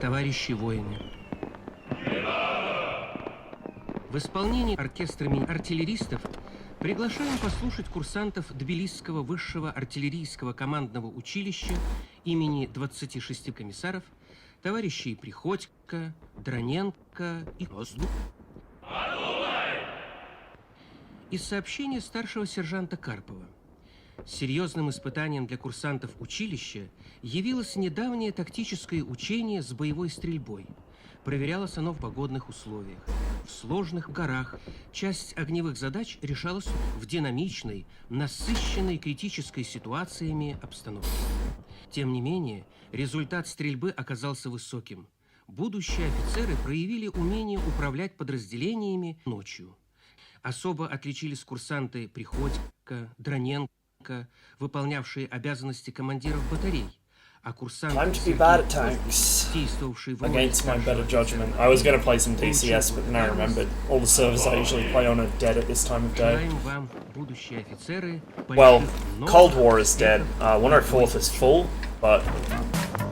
Товарищи воины, в исполнении оркестрами артиллеристов приглашаем послушать курсантов Тбилисского высшего артиллерийского командного училища имени 26 комиссаров, товарищей Приходько, Дроненко и Роздух. Из сообщения старшего сержанта Карпова. Серьезным испытанием для курсантов училища явилось недавнее тактическое учение с боевой стрельбой. Проверялось оно в погодных условиях. В сложных горах часть огневых задач решалась в динамичной, насыщенной критической ситуациями обстановке. Тем не менее, результат стрельбы оказался высоким. Будущие офицеры проявили умение управлять подразделениями ночью. Особо отличились курсанты Приходько, Дроненко, выполнявшие обязанности командиров батарей, а курсанты действовавшие в роли Against my better judgment. I was going to play some DCS, but then I remembered all the servers I usually play on are dead at this time of day. Well, Cold War is dead. 104th is full, but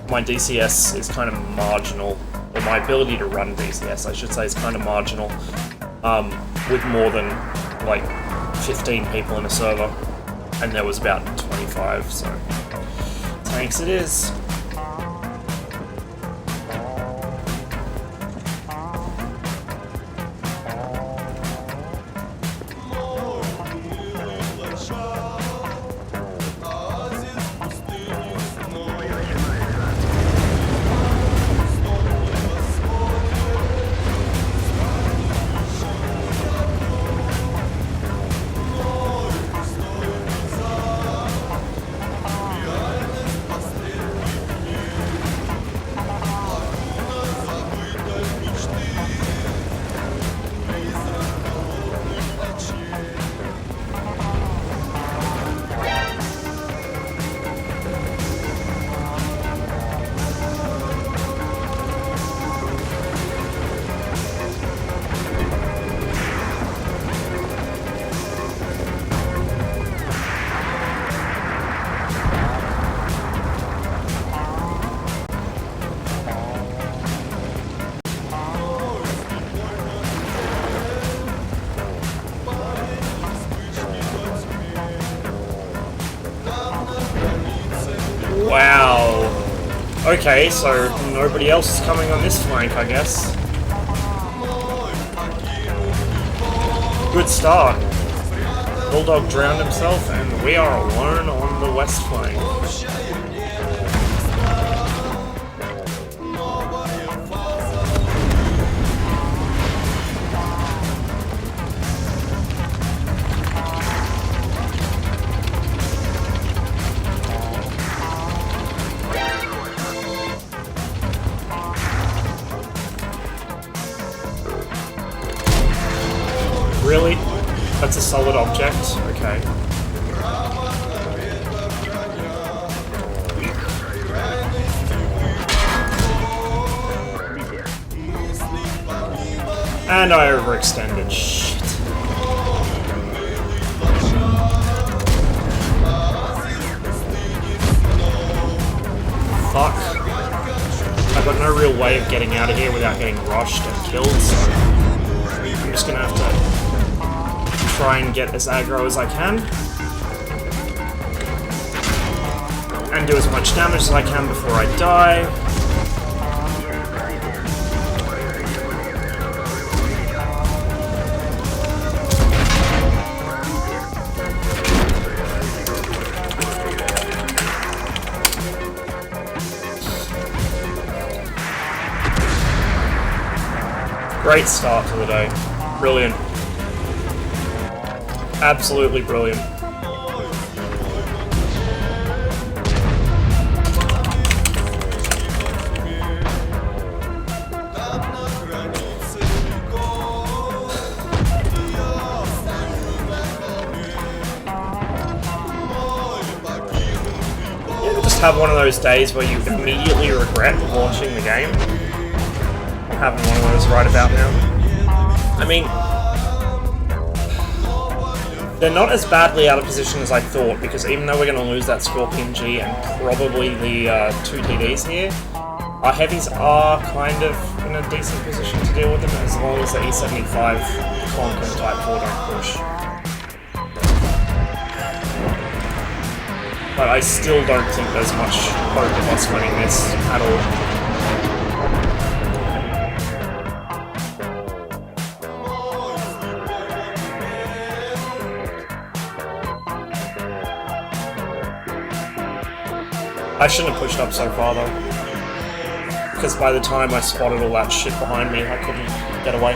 my DCS is kind of marginal. Or my ability to run DCS, I should say, is kind of marginal. With more than, like, 15 people in a server. And there was about 25, so tanks it is. Wow. Okay, so nobody else is coming on this flank, I guess. Good start. Bulldog drowned himself, and we are alone on the west flank. Really? That's a solid object? Okay. And I overextended. Shit. Fuck. I've got no real way of getting out of here without getting rushed and killed, so I'm just gonna have to try and get as aggro as I can and do as much damage as I can before I die. Great start to the day. Brilliant. Absolutely brilliant. You just have one of those days where you immediately regret launching the game. I'm having one of those right about now. I mean, they're not as badly out of position as I thought, because even though we're going to lose that Scorpion G and probably the 2 TDs here, Our heavies are kind of in a decent position to deal with them as long as the E75 Conk and Type 4 don't push. But I still don't think there's much hope of us winning this at all. I shouldn't have pushed up so far though, because by the time I spotted all that shit behind me, I couldn't get away.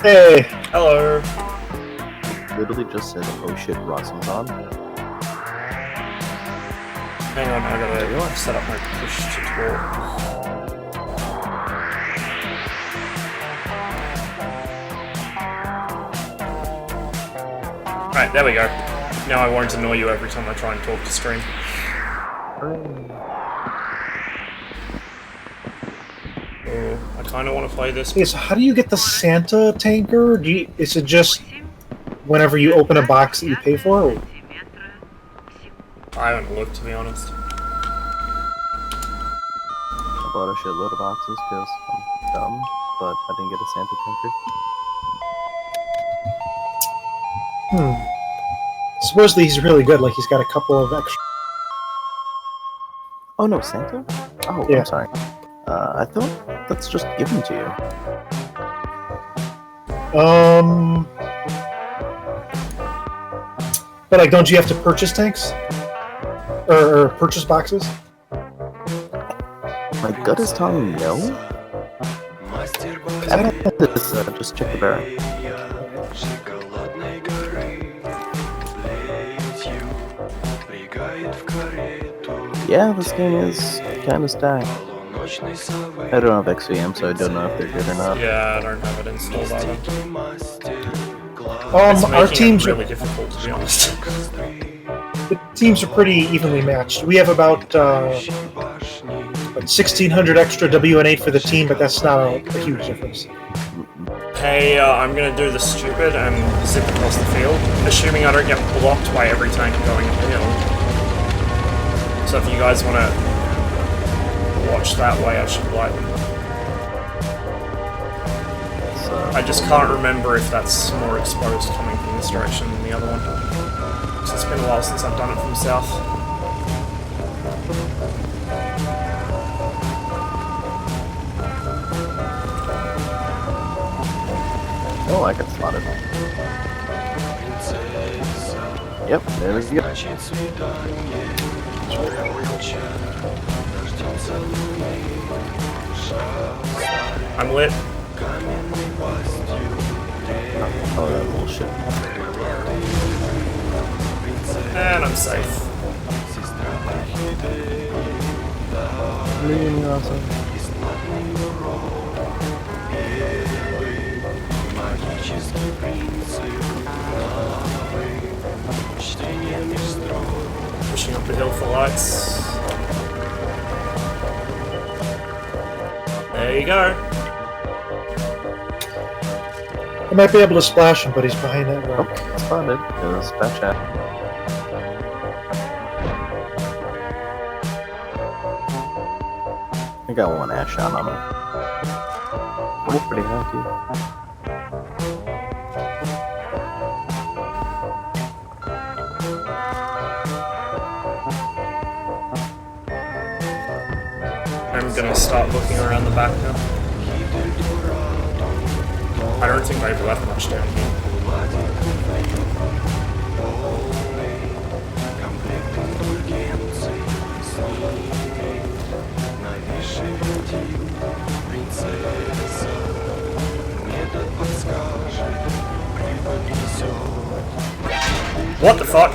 Hey! Hello. Literally just said, oh shit, Rossum's on. Hang on, I gotta set up my push to talk. Right, there we go. Now I won't annoy you every time I try and talk to stream. Oh, I kind of want to play this. Hey, so how do you get the Santa tanker? Is it just whenever you open a box that you pay for? Or? I haven't looked, to be honest. I bought a shitload of boxes because I'm dumb, but I didn't get a Santa tanker. Supposedly he's really good, like he's got a couple of extra... Oh no, Santa? Oh, Yeah. I'm sorry. I thought that's just given to you. But like, don't you have to purchase tanks? Or purchase boxes? My gut is telling me no. I have to just check the barrel. Yeah, this game is kind of stacked. I don't have XVM, so I don't know if they're good or not. Yeah, I don't have it installed either. It's Our making teams it really difficult, to be honest. the teams are pretty evenly matched. We have about 1,600 extra WN8 for the team, but that's not a huge difference. Hey, I'm gonna do the stupid and zip across the field, assuming I don't get blocked by every tank going up the hill. So if you guys want to watch that way, I should like. I just can't remember if that's more exposed coming from this direction than the other one. So it's been a while since I've done it from south. Oh, I got spotted. Yep, there we go. I'm lit. Oh, that bullshit. And I'm safe. Really awesome. Pushing up the hill for lights. There you go. I might be able to splash him, but he's behind that Oh, rock. spotted. It was bad chat. I got one ash shot on him. I'm pretty happy. I'm gonna start looking around the back now. I don't think they've left much down here. What the fuck?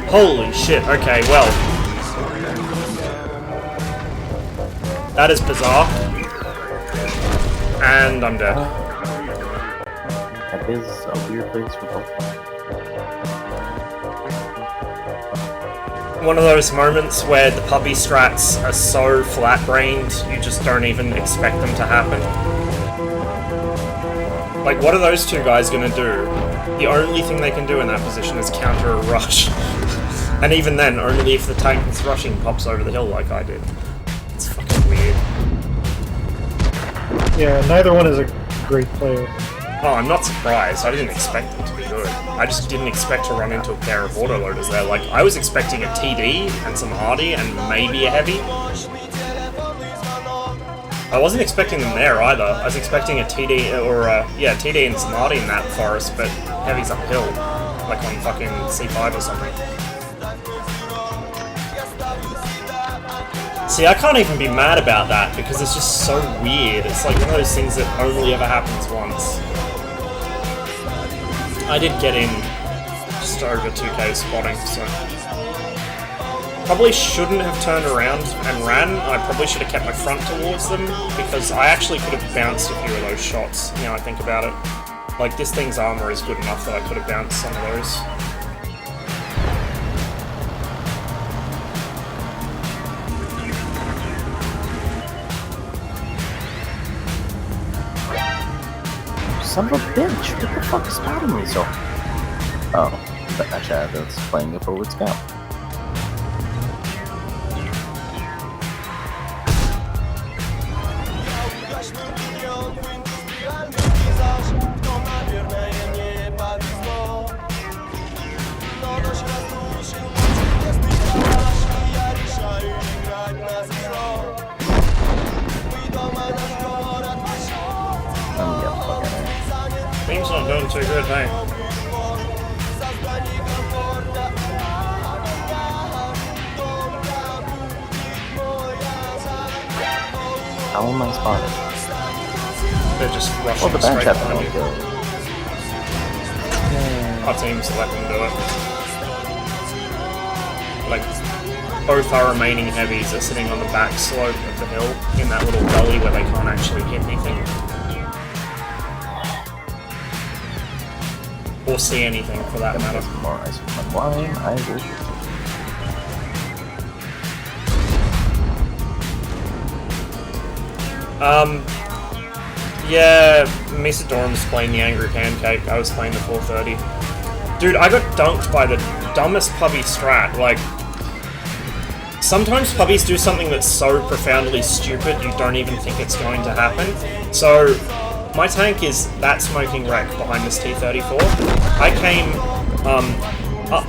Holy shit, okay, well. That is bizarre. And I'm dead. That is a weird place for both. one of those moments where the puppy strats are so flat-brained, you just don't even expect them to happen. Like, what are those two guys gonna do? The only thing they can do in that position is counter a rush. And even then, only if the tank that's rushing pops over the hill like I did. It's fucking weird. Yeah, neither one is a great player. Oh, I'm not surprised. I didn't expect them to be good. I just didn't expect to run into a pair of autoloaders there. Like, I was expecting a TD and some hardy and maybe a heavy. I wasn't expecting them there either. I was expecting a TD or yeah, TD and some hardy in that forest, but heavy's uphill, like on fucking C5 or something. See, I can't even be mad about that because it's just so weird. It's like one of those things that only ever happens once. I did get in just over 2k spotting, so... Probably shouldn't have turned around and ran. I probably should have kept my front towards them, because I actually could have bounced a few of those shots, now I think about it. Like, this thing's armor is good enough that I could have bounced some of those. Son of a bitch! What the fuck is spotting me so? Oh, but actually that's playing a forward scout. Team's not doing too good, hey? How am I spotted? They're just rushing Well, the straight bench behind won't you. go. Our team's let them do it. Like, both our remaining heavies are sitting on the back slope of the hill in that little gully where they can't actually hit anything. Or see anything for that matter. More ice with my wine, I will. Yeah, Mesadorum's playing the Angry Pancake, I was playing the 430. Dude, I got dunked by the dumbest puppy strat, like... Sometimes puppies do something that's so profoundly stupid you don't even think it's going to happen. So, my tank is that smoking wreck behind this T-34. I came up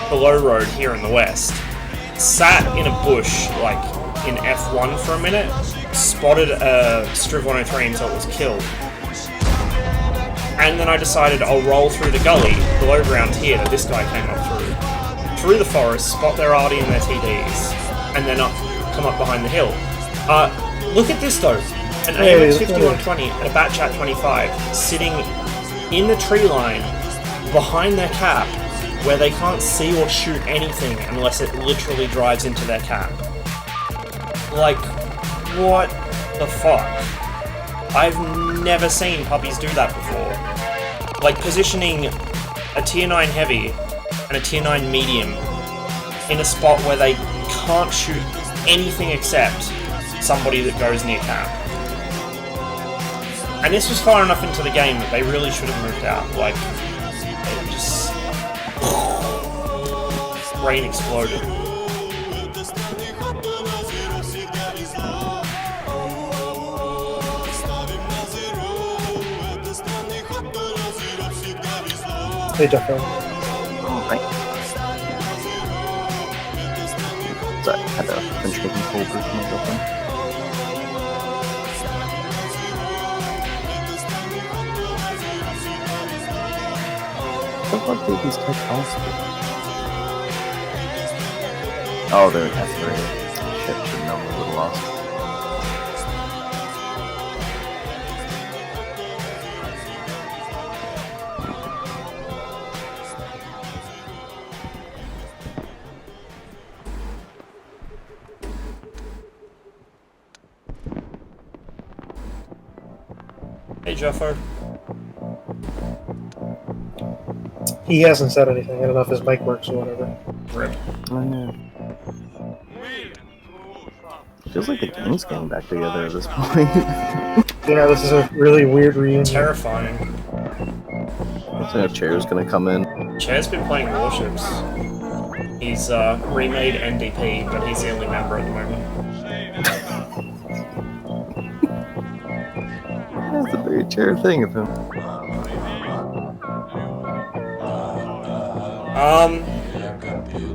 below road here in the west, sat in a bush, like in F1 for a minute, spotted a Striv 103 until it was killed. And then I decided I'll roll through the gully, below ground here that this guy came up through the forest, spot their RD and their TDs, and then come up behind the hill. Look at this though. An AMX 5120 and a Batchat 25 sitting in the tree line behind their cap where they can't see or shoot anything unless it literally drives into their cap. Like, what the fuck? I've never seen puppies do that before. Like, positioning a tier 9 heavy and a tier 9 medium in a spot where they can't shoot anything except somebody that goes near cap. And this was far enough into the game that they really should have moved out. Like, it just... brain exploded. Hey, Jeffrey. Alright. Sorry, I had to finish making cold brew for my girlfriend. What did these type cost? Oh, they're F3. Shit, should know we would have lost. Hey, Jeffo. He hasn't said anything. I don't know if his mic works or whatever. Rip. I know. Feels like the gang's getting back together at this point. Yeah, this is a really weird reunion. Terrifying. Looks like a chair's gonna come in. Chair's been playing Warships. He's remade NDP, but he's the only member at the moment. That's a very chair thing of him.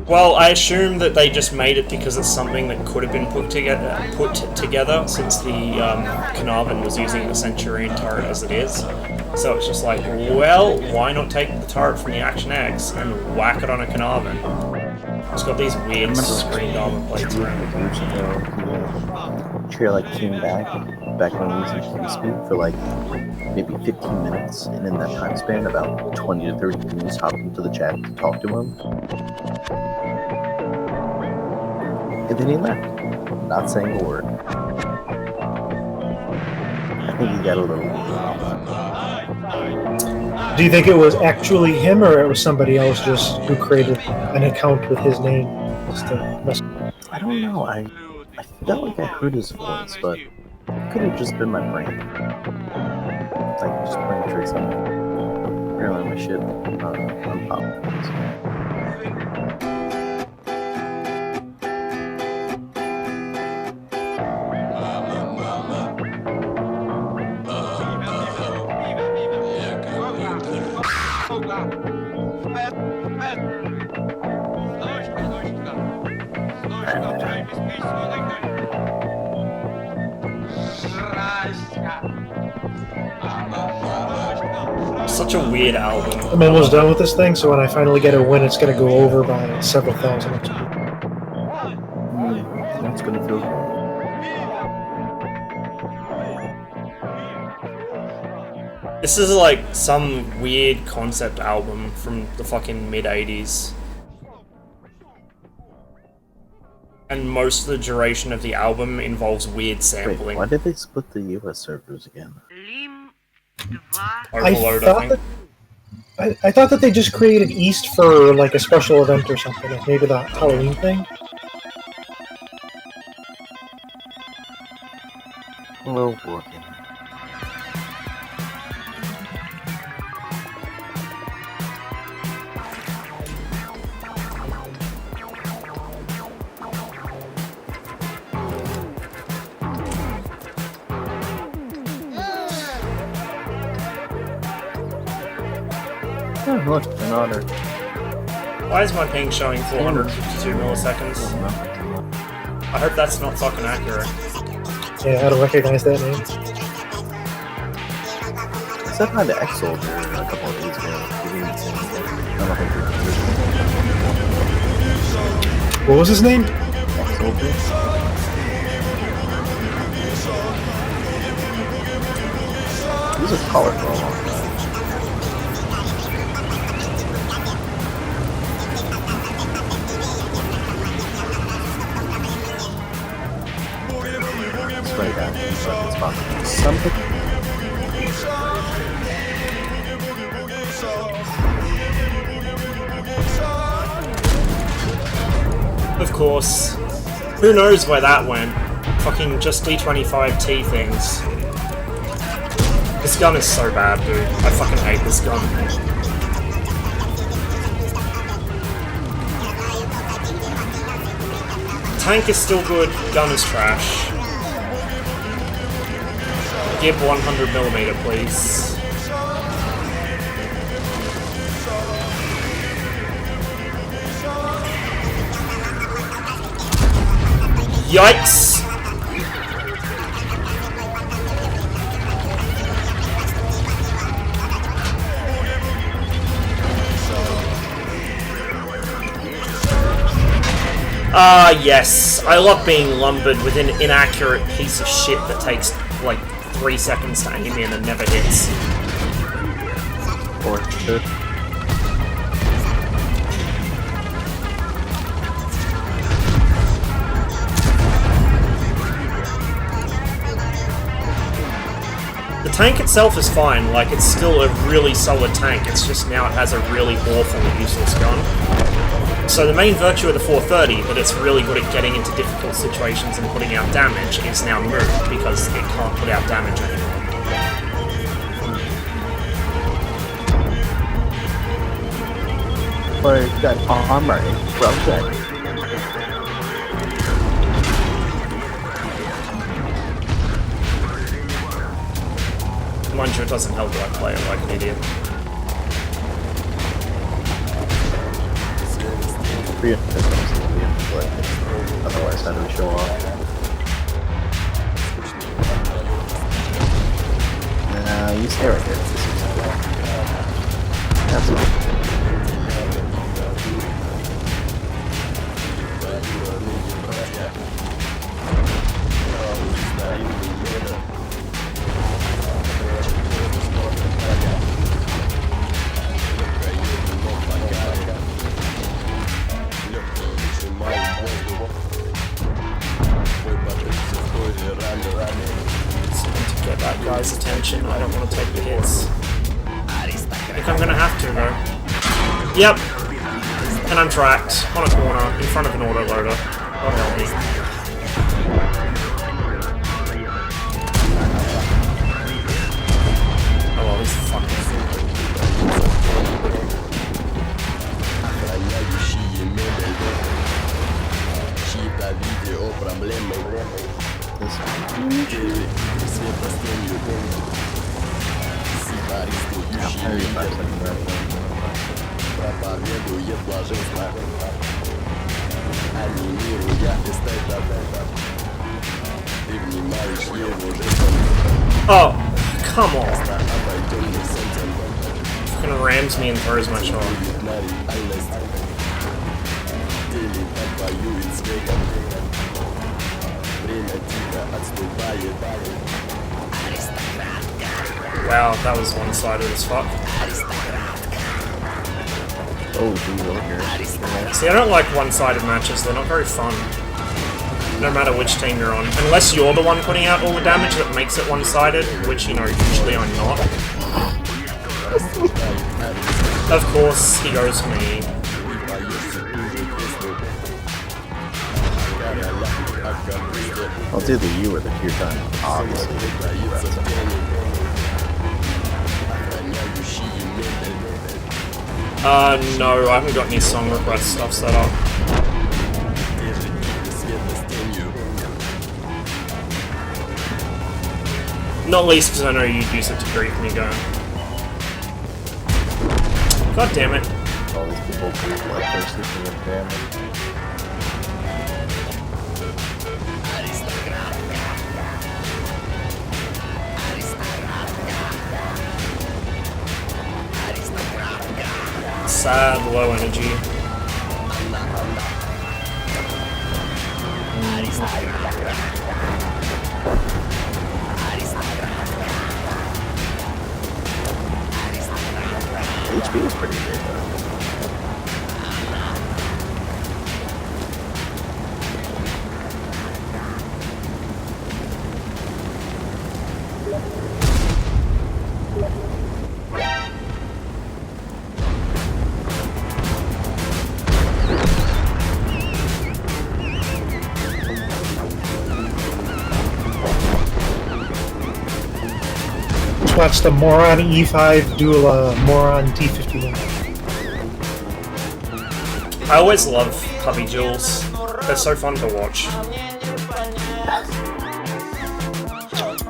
Well, I assume that they just made it because it's something that could have been put together since the Carnarvon was using the Centurion turret as it is. So it's just like, well, why not take the turret from the Action X and whack it on a Carnarvon? It's got these weird screened armor plates around it. Years ago, the chair like came back when we used TeamSpeak for like maybe 15 minutes, and in that time span, about 20 to 30 teams hopped into the chat to talk to him. And then he left, not saying a word. I think he got a little. Do you think it was actually him, or it was somebody else just who created an account with his name? Just to mess I don't know. I felt like I heard his voice, but it could have just been my brain. Like just playing tricks on me. Apparently my shit unpopped. Such a weird album. I'm almost done with this thing, so when I finally get a win, it's going to go over by several thousand. That's gonna feel good. This is like some weird concept album from the fucking mid-80s. And most of the duration of the album involves weird Wait, sampling. why did they split the US servers again? Overload, I think. I thought that they just created East for like a special event or something, like maybe the Halloween thing. Well, working. Oh, look, an honor. Why is my ping showing 452 milliseconds? I hope that's not fucking accurate. Yeah, I don't recognize that name. I said hi to X-Soldier a couple of days ago. He didn't say anything. I don't think he What was his name? X-Soldier? He was a caller for a long time. Swear to God, it's possible. Something. Of course. Who knows where that went? Fucking just D25T things. This gun is so bad, dude. I fucking hate this gun. Tank is still good, gun is trash. Give 100mm, please. Yikes! Ah, yes. I love being lumbered with an inaccurate piece of shit that takes, like, 3 seconds to aim in and never hits. Or should. The tank itself is fine, like, it's still a really solid tank, it's just now it has a really awful, useless gun. So the main virtue of the 430, that it's really good at getting into difficult situations and putting out damage, is now moved because it can't put out damage anymore. But that armor is broken. Mind you, it doesn't help that I play it like an idiot. Otherwise, how do we show off? You stay right there. That's fine. To get that guy's attention, I don't want to take the hits. I think I'm gonna have to though. Yep. And I'm tracked on a corner in front of an autoloader. God help me. Oh well, he's fucking. Oh, come on. Fucking rams me and throws my shot. Wow, that was one-sided as fuck. Oh, geez, over here. See, I don't like one-sided matches, they're not very fun. No matter which team you're on. Unless you're the one putting out all the damage that makes it one-sided, which, you know, usually I'm not. Of course, he goes for me. I'll do the U or the Q time, obviously. No, I haven't got any song request stuff set up. Not least because I know you'd use it to grief me going. God damn it. All these people being bloodthirsty for the damage. Sad, low energy. HP is pretty great though. Watch the Moron E5 duel Moron D51. I always love puppy duels. They're so fun to watch.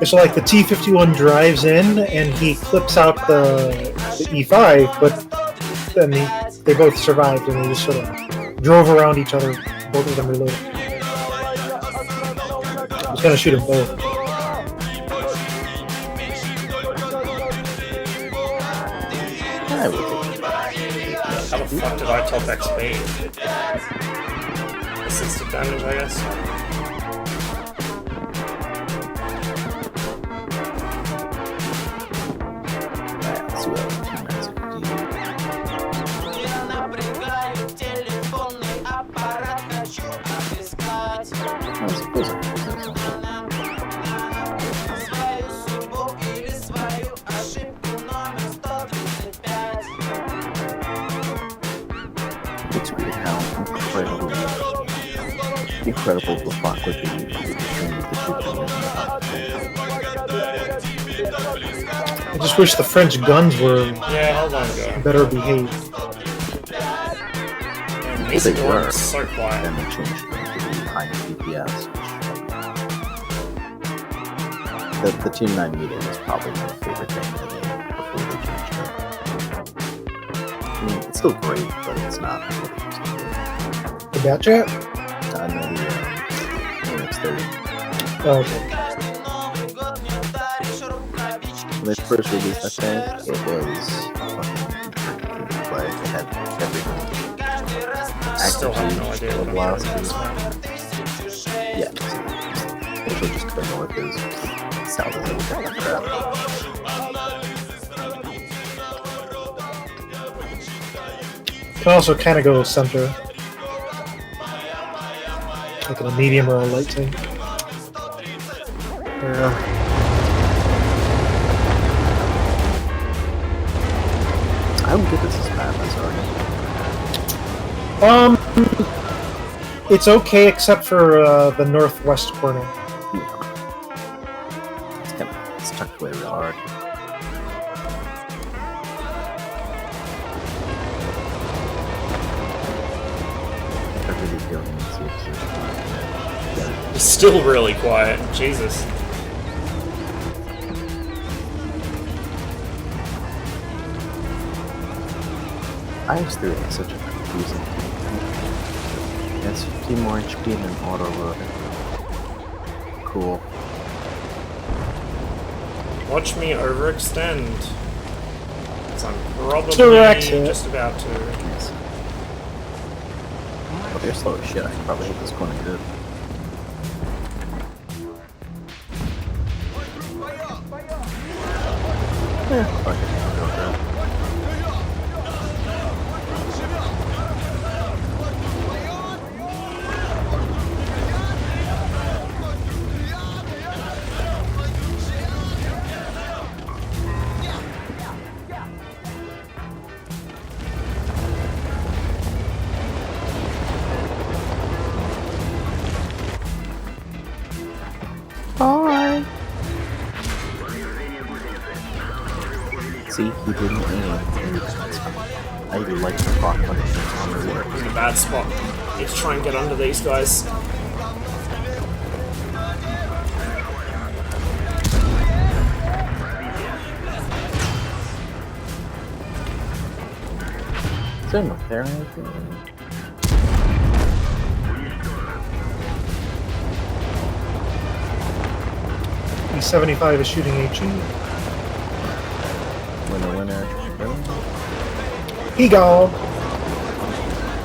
It's like the T51 drives in and he clips out the E5, but then they both survived and they just sort of drove around each other, both of them reloaded. I was gonna shoot them both. How the fuck did I top XP? Assisted damage, I guess. Let's see what other teammates Looks weird how Incredible the fuck would be between the two countries. I just wish the French guns were Yeah, hold on, go. better behaved. These They were. are so quiet. Then they changed it to the high DPS. The Team 9 meeting is probably my favorite thing to do before they changed it. I mean, it's still great, but it's not what it used to be. The bat chat? No, the next 30. Oh, okay. When they first released that thing, it was fucking play. It had everything. Still have no idea what I'm Blast doing. Yeah. Also just couldn't know what his sound is everything like crap. Can also kind of go center. Like in a medium or a light tank. Yeah. I don't get this as bad as already. It's okay except for the northwest corner. It's tucked away real hard. I really don't need to. It's still really quiet. Jesus. IS3 is such a confusing thing. It's 50 more HP than auto loading. Cool. Watch me overextend. Because I'm probably Direct hit. just about to. Nice. Oh, they're slow as shit. I can probably hit this corner good. Yeah, fuck it. I'll go with that. Bye. See, he didn't aim. I like the clock punishment on the work. In a bad spot. Need to try and get under these guys. Is there no there or anything? 75 is shooting HE. Winner, winner. Really? He gone.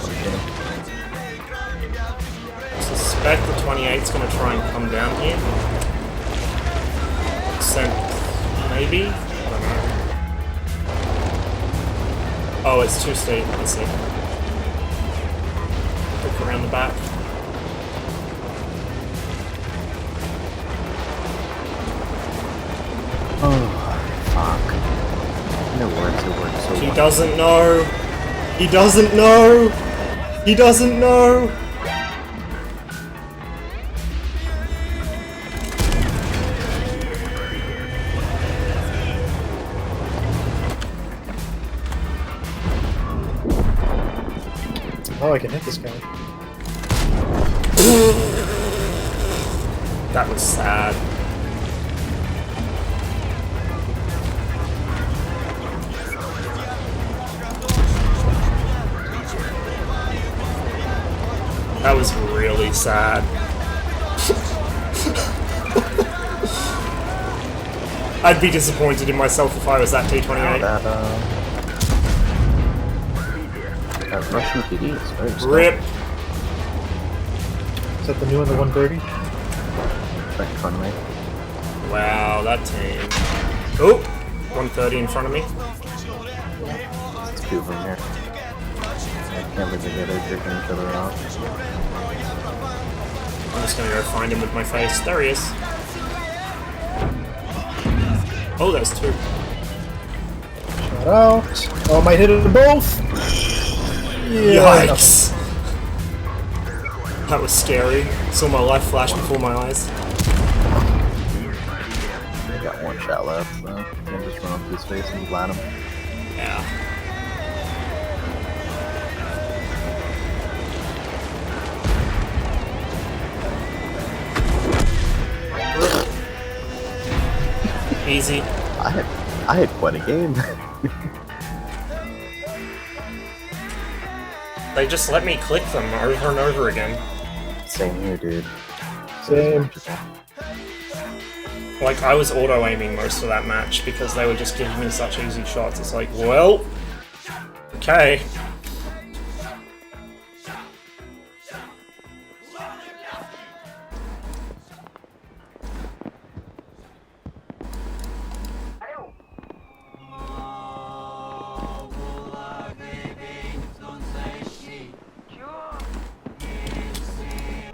Okay. I suspect the 28's going to try and come down here. Except, maybe? I don't know. Oh, it's too steep. Let's see. Look around the back. Oh, fuck. It works so He well. doesn't know! He doesn't know! He doesn't know! Oh, I can hit this guy. That was sad. That was really sad. I'd be disappointed in myself if I was that T-28. That Russian PD is very strong. RIP. Is that the new one, the 130? Right in front of me. Wow, that team. Oh, 130 in front of me. There's two of them here. They can't live together, jerking each other off. I'm just gonna go find him with my face. There he is. Oh, there's two. Shut out. Oh, I might hit them both. Yikes. That was scary. Saw my life flash before my eyes. I got one shot left, so I can just run up to his face and blind him. Yeah. Easy. I had quite a game. They just let me click them over and over again. Same here, dude. Same. Like, I was auto-aiming most of that match because they were just giving me such easy shots. It's like, well, okay.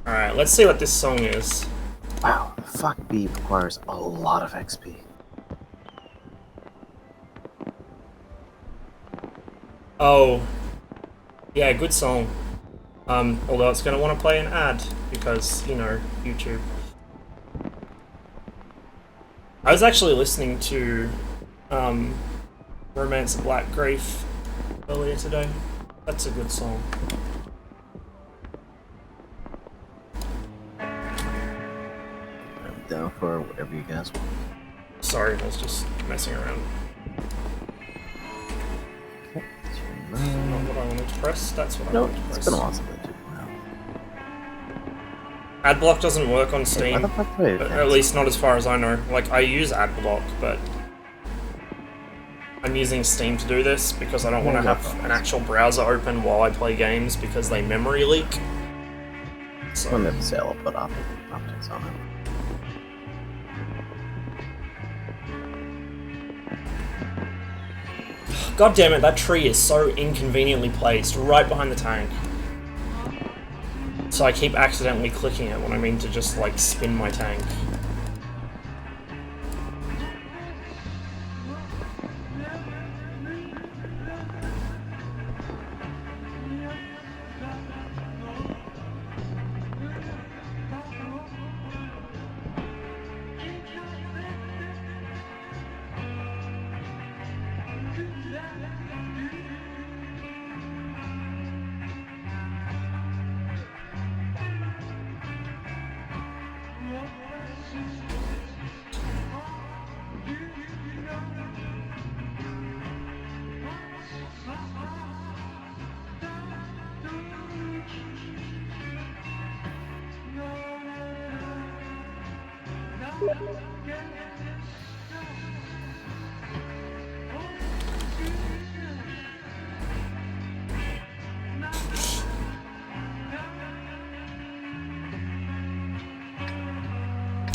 Alright, let's see what this song is. Wow, fuck B requires a lot of XP. Oh. Yeah, good song. Although it's gonna want to play an ad, because, you know, YouTube. I was actually listening to, Romance of Black Grief earlier today. That's a good song. I'm down for whatever you guys want. Sorry, I was just messing around. Not what I wanted to press, that's what I No, wanted to press. it's been a while since I did that. Adblock doesn't work on Why Steam, the fuck do I at least not as far as I know. Like, I use Adblock, but I'm using Steam to do this because I don't want to have an actual browser open while I play games because they memory leak. So, When they say I'll put optics on it. God damn it, that tree is so inconveniently placed right behind the tank. So I keep accidentally clicking it when I mean to just, like, spin my tank.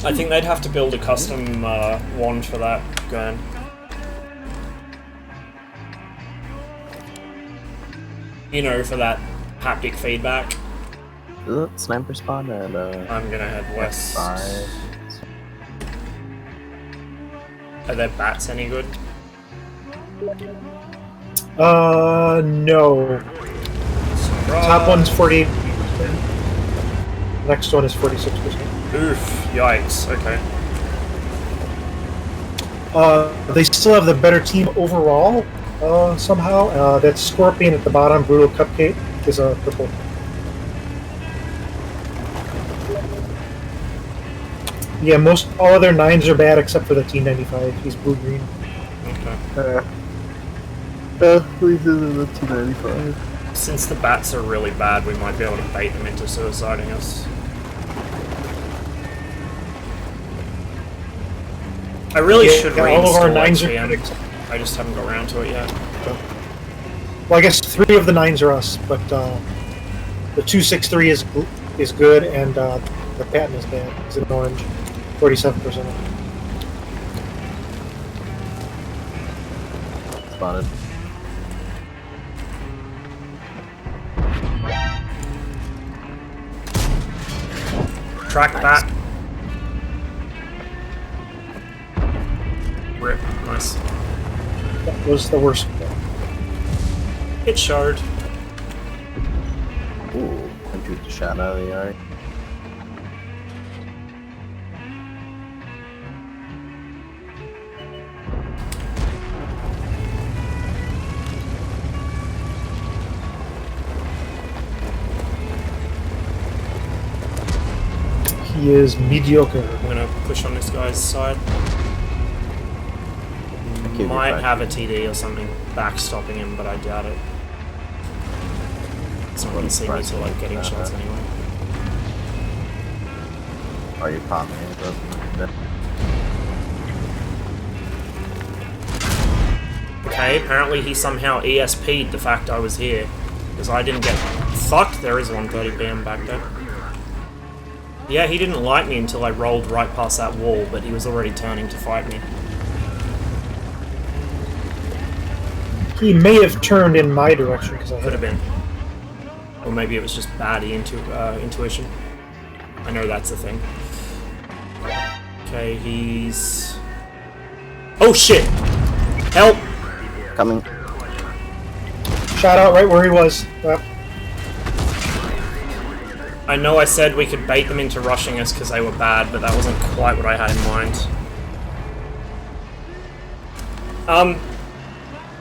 I think they'd have to build a custom wand for that, Gurn. You know, for that haptic feedback. Sniper spawn at I'm gonna head west. F5. Are their bats any good? No. Top one's 48%. Next one is 46%. Oof, yikes, okay. They still have the better team overall, somehow. That Scorpion at the bottom, Brutal Cupcake, is a purple. Yeah, all of their 9s are bad except for the T95. He's blue-green. Okay. Please do the 295. Since the bats are really bad, we might be able to bait them into suiciding us. I really should all of our reinstall 9s are XVM. good. I just haven't got around to it yet. Well, I guess 3 of the 9s are us, but the 263 is good, and the Patton is bad. It's in orange, 47%. Spotted. Track bat. Rip. Nice. That was the worst. Hit shard. Ooh, Shoot the shot out of the yard. He is mediocre. I'm gonna push on this guy's side. Give you Might five. have a TD or something backstopping him, but I doubt it. It's not gonna see me till like getting shots anyway. Are you popping it? Doesn't Okay, apparently he somehow ESP'd the fact I was here. Because I didn't get... Fuck, there is 130 BM back there. Yeah, he didn't like me until I rolled right past that wall, but he was already turning to fight me. He may have turned in my direction because I Could have been. Or maybe it was just bad intuition. I know that's the thing. Okay, he's... Oh shit! Help! coming. Shot out right where he was. Yep. I know I said we could bait them into rushing us because they were bad, but that wasn't quite what I had in mind.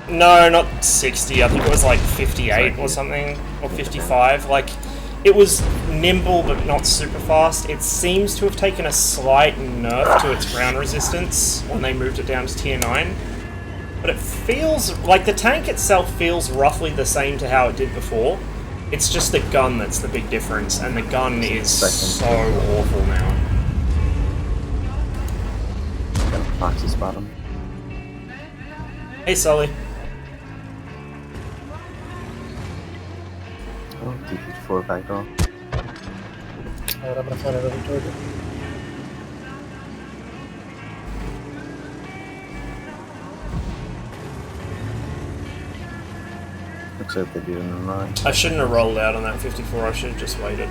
No, not 60. I think it was like 58 or something, or 55. Like, it was nimble but not super fast. It seems to have taken a slight nerf to its ground resistance when they moved it down to tier 9. But it feels like the tank itself feels roughly the same to how it did before. It's just the gun that's the big difference, and the gun is so awful now. Got a Foxy spot him. Hey, Sully. Oh, D54 back door. Alright, I'm gonna find another target. Looks like they do in the line. I shouldn't have rolled out on that 54, I should have just waited.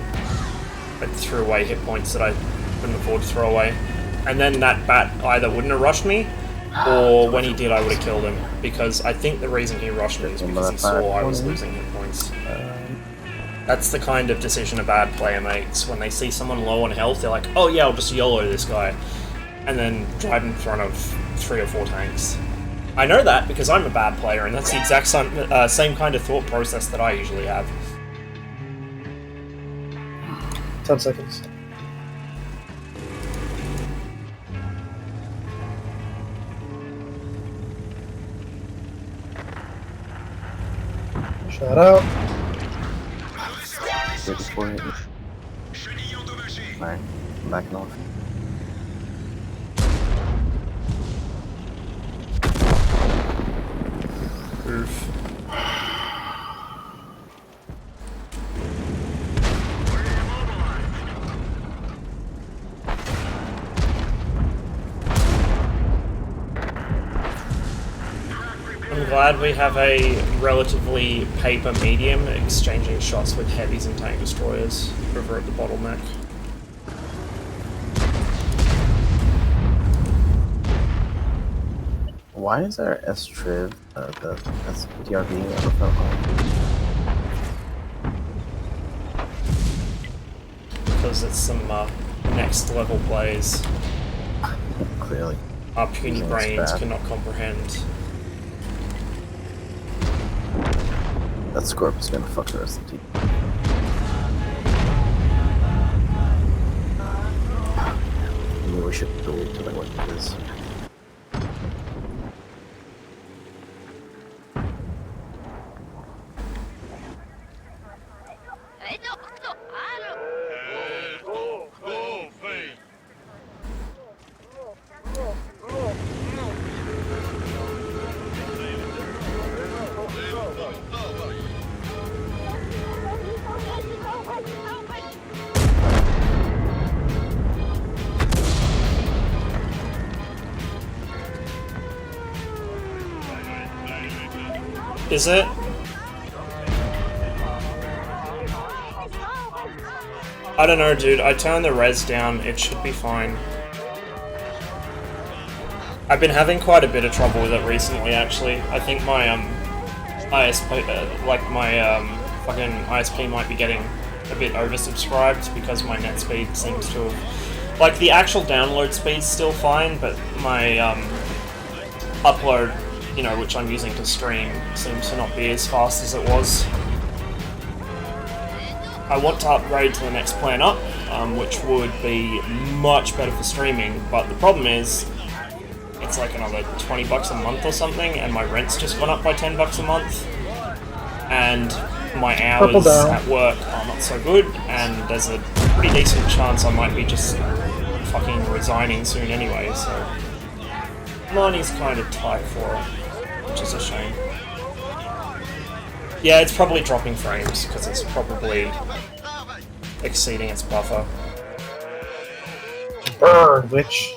I threw away hit points that I couldn't afford to throw away. And then that bat either wouldn't have rushed me, or when he did I would have killed him. Because I think the reason he rushed me is because he saw I was losing hit points. That's the kind of decision a bad player makes. When they see someone low on health, they're like, oh yeah, I'll just YOLO this guy. And then drive in front of 3 or 4 tanks. I know that because I'm a bad player, and that's the exact same kind of thought process that I usually have. 10 seconds. Shot out. 34 hit. Alright, I'm backing off. Oof. I'm glad we have a relatively paper medium exchanging shots with heavies and tank destroyers over at the bottleneck. Why is our S-Triv, the SDRB, ever felt home? Because it's some next level plays Clearly. our puny That's brains bad. cannot comprehend. That Scorp is gonna fuck the rest of the team. Maybe we should delete to like what it is. Is it? I don't know, dude. I turned the res down. It should be fine. I've been having quite a bit of trouble with it recently, actually. I think my ISP, fucking ISP might be getting a bit oversubscribed because my net speed seems to have... Like, the actual download speed's still fine, but my upload, you know, which I'm using to stream, seems to not be as fast as it was. I want to upgrade to the next plan up, which would be much better for streaming, but the problem is it's like another 20 bucks a month or something, and my rent's just gone up by 10 bucks a month, and my hours at work are not so good, and there's a pretty decent chance I might be just fucking resigning soon anyway, so money's kind of tight for it, which is a shame. Yeah, it's probably dropping frames, because it's probably exceeding its buffer. Burn, witch.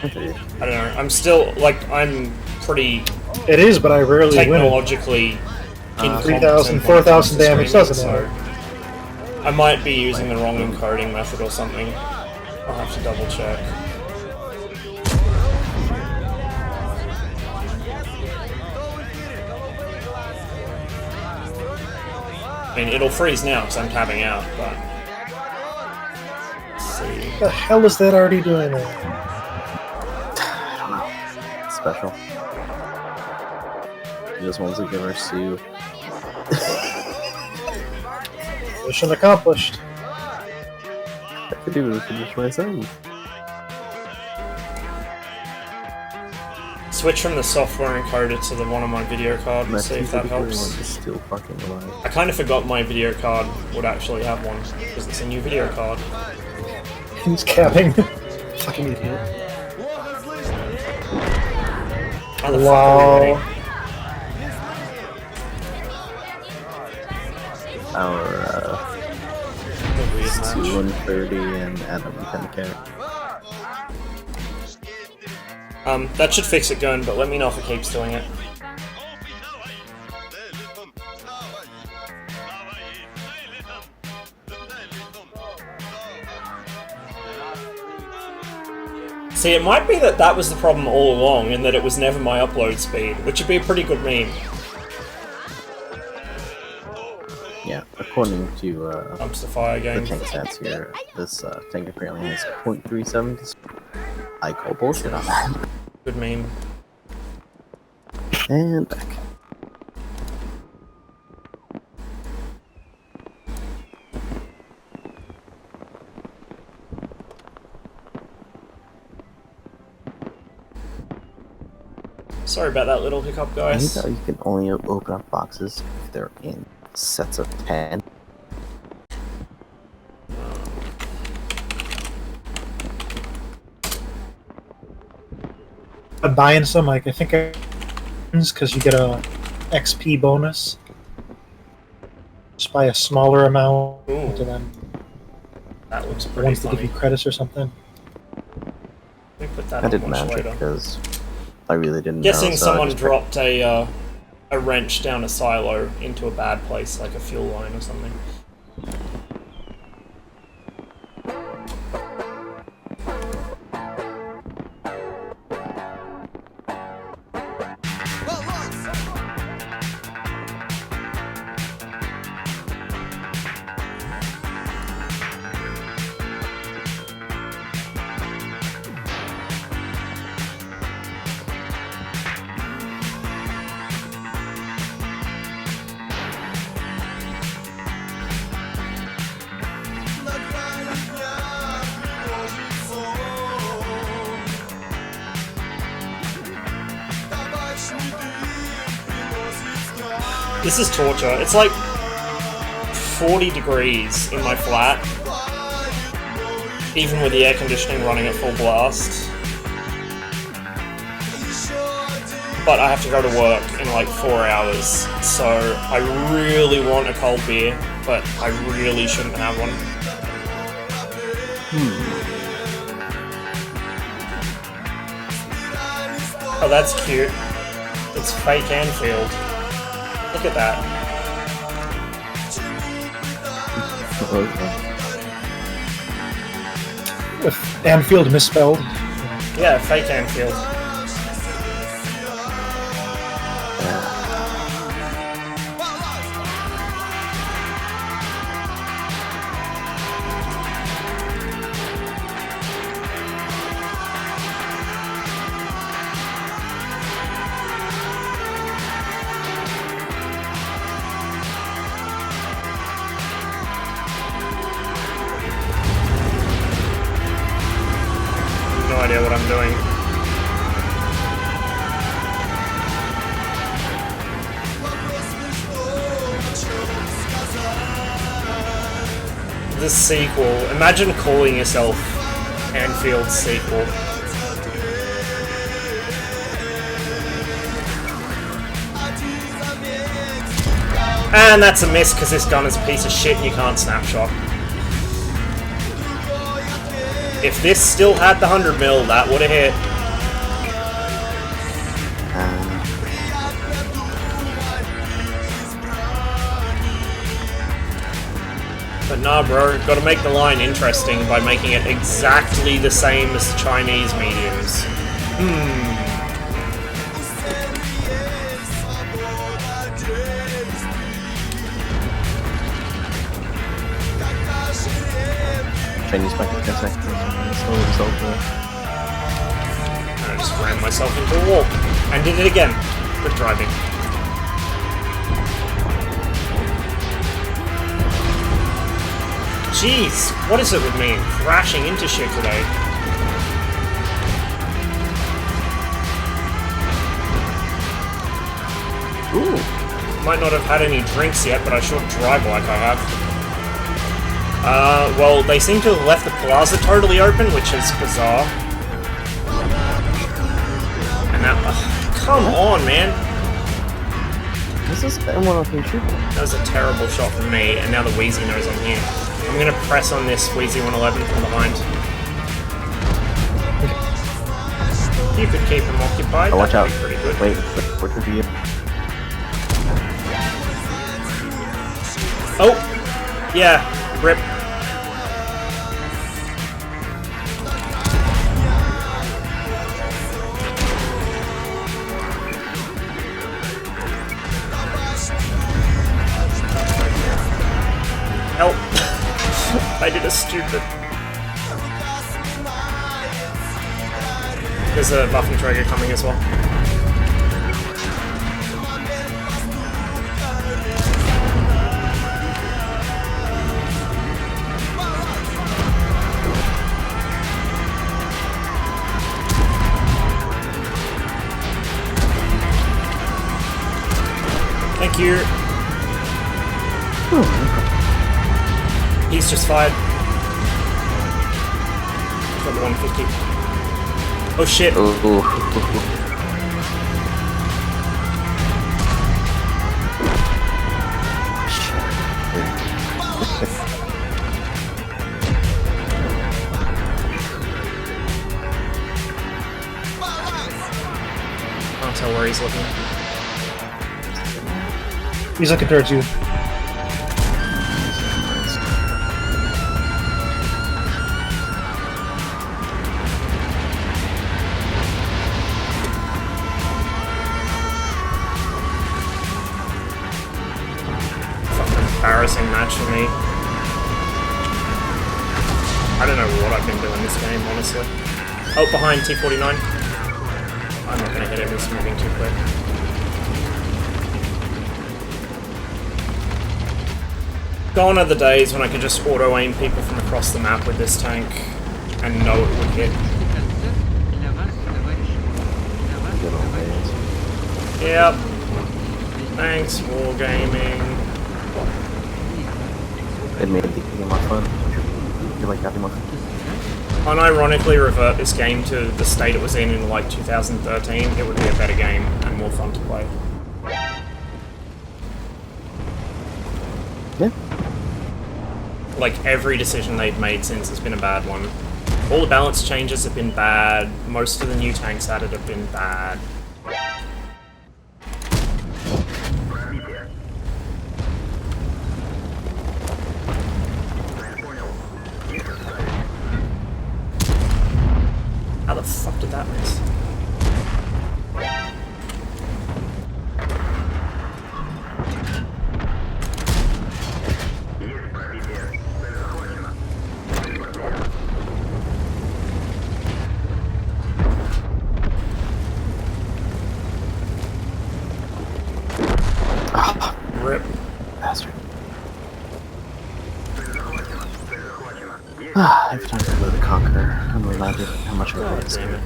I don't know, I'm still, like, I'm pretty It is, but I rarely win it. technologically incompetent 3,000, when it comes 4,000 to damage streaming, doesn't matter. I might be using the wrong encoding method or something. I'll have to double check. I mean, it'll freeze now because I'm tabbing out, but... Let's see. What the hell is that already doing there? Special. He just wants to give her Sue. Mission accomplished. I could do it to destroy son. Switch from the software encoder to the one on my video card and see if that helps. Still fucking alive. I kind of forgot my video card would actually have one, because it's a new video card. He's capping. Fucking idiot. How the fuck are we winning? Our A weird match. 230 and Adam 10k. That should fix it going, but let me know if it keeps doing it. See, it might be that that was the problem all along, and that it was never my upload speed, which would be a pretty good meme. Yeah, according to Dumpster fire the game. tank stats here, this tank apparently has 0.37. I call bullshit on that. Good meme. And back. Sorry about that little hiccup, I guys. think that you can only open up boxes if they're in sets of 10. I'm buying some, like, I think because you get a XP bonus. Just buy a smaller amount, Ooh. and then That looks the pretty ones that give funny. you credits or something. Let me put that I on didn't watch match it later. because I really didn't Guessing know. So someone I just dropped a wrench down a silo into a bad place, like a fuel line or something. This is torture. It's like 40 degrees in my flat, even with the air conditioning running at full blast. But I have to go to work in like 4 hours, so I really want a cold beer, but I really shouldn't have one. Oh, that's cute. It's fake Anfield. Look at that. With Anfield misspelled. Yeah, fake Anfield. idea what I'm doing. The sequel. Imagine calling yourself Anfield's sequel. And that's a miss because this gun is a piece of shit and you can't snapshot. If this still had the 100mm, that would have hit. But nah, bro, gotta make the line interesting by making it exactly the same as the Chinese mediums. Chinese microtransactions. So it's over. And I just ran myself into a wall. And did it again. Good driving. Jeez, what is it with me crashing into shit today? Ooh. Might not have had any drinks yet, but I sure drive like I have. Well, they seem to have left the plaza totally open, which is bizarre. And now, come on, man! This is M103 shooting. That was a terrible shot from me, and now the Wheezy knows I'm here. I'm gonna press on this Wheezy 111 from behind. You could keep him occupied. Oh, watch out. That'd be pretty good. Wait, what could be it? Oh! Yeah, rip. Help! I did a stupid. There's a buffing trigger coming as well. Thank you. He's just fired. Got the 150. Oh shit. Can't tell where he's looking. He's looking towards you. Embarrassing match for me. I don't know what I've been doing this game, honestly. Oh, behind T49. I'm not gonna hit him, he's moving too quick. Gone are the days when I could just auto-aim people from across the map with this tank and know it would hit. Yep. Thanks, Wargaming. It made the game more fun. You like having more fun? Unironically revert this game to the state it was in like 2013, it would be a better game and more fun to play. Yeah. Like every decision they've made since has been a bad one. All the balance changes have been bad, most of the new tanks added have been bad. How the fuck did that miss? Rip. Bastard. Every time I go to the con. fucker. I'm reminded how much I God hate this damn game. it.